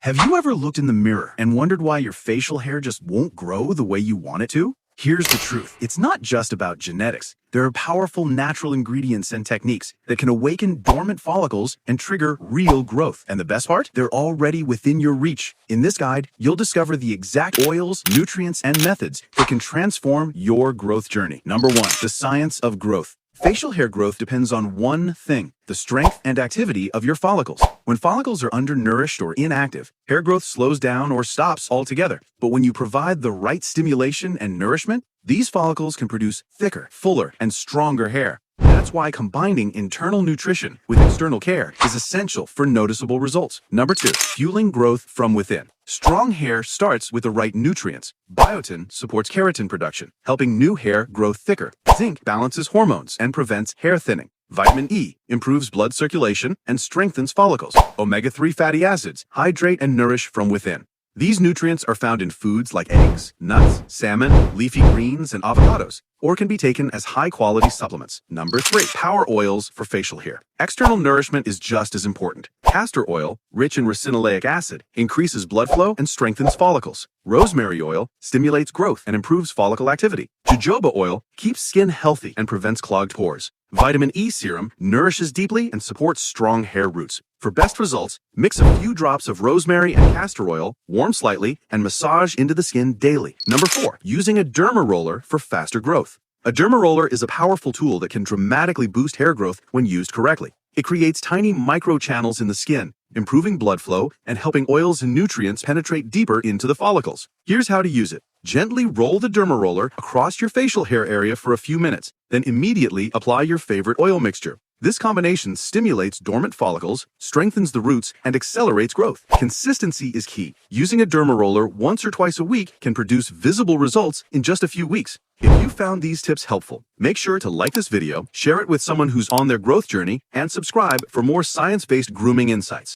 Have you ever looked in the mirror and wondered why your facial hair just won't grow the way you want it to? Here's the truth. It's not just about genetics. There are powerful natural ingredients and techniques that can awaken dormant follicles and trigger real growth. And the best part? They're already within your reach. In this guide, you'll discover the exact oils, nutrients, and methods that can transform your growth journey. Number 1. The science of growth. Facial hair growth depends on one thing: the strength and activity of your follicles. When follicles are undernourished or inactive, hair growth slows down or stops altogether. But when you provide the right stimulation and nourishment, these follicles can produce thicker, fuller, and stronger hair. That's why combining internal nutrition with external care is essential for noticeable results. Number 2. Fueling growth from within. Strong hair starts with the right nutrients. Biotin supports keratin production, helping new hair grow thicker. Zinc balances hormones and prevents hair thinning. Vitamin E improves blood circulation and strengthens follicles. Omega-3 fatty acids hydrate and nourish from within. These nutrients are found in foods like eggs, nuts, salmon, leafy greens, and avocados, or can be taken as high-quality supplements. Number 3. Power oils for facial hair. External nourishment is just as important. Castor oil, rich in ricinoleic acid, increases blood flow and strengthens follicles. Rosemary oil stimulates growth and improves follicle activity. Jojoba oil keeps skin healthy and prevents clogged pores. Vitamin E serum nourishes deeply and supports strong hair roots. For best results, mix a few drops of rosemary and castor oil, warm slightly, and massage into the skin daily. Number 4. Using a Dermaroller for faster growth. A Dermaroller is a powerful tool that can dramatically boost hair growth when used correctly. It creates tiny microchannels in the skin, improving blood flow and helping oils and nutrients penetrate deeper into the follicles. Here's how to use it. Gently roll the Dermaroller across your facial hair area for a few minutes, then immediately apply your favorite oil mixture. This combination stimulates dormant follicles, strengthens the roots, and accelerates growth. Consistency is key. Using a Dermaroller once or twice a week can produce visible results in just a few weeks. If you found these tips helpful, make sure to like this video, share it with someone who's on their growth journey, and subscribe for more science-based grooming insights.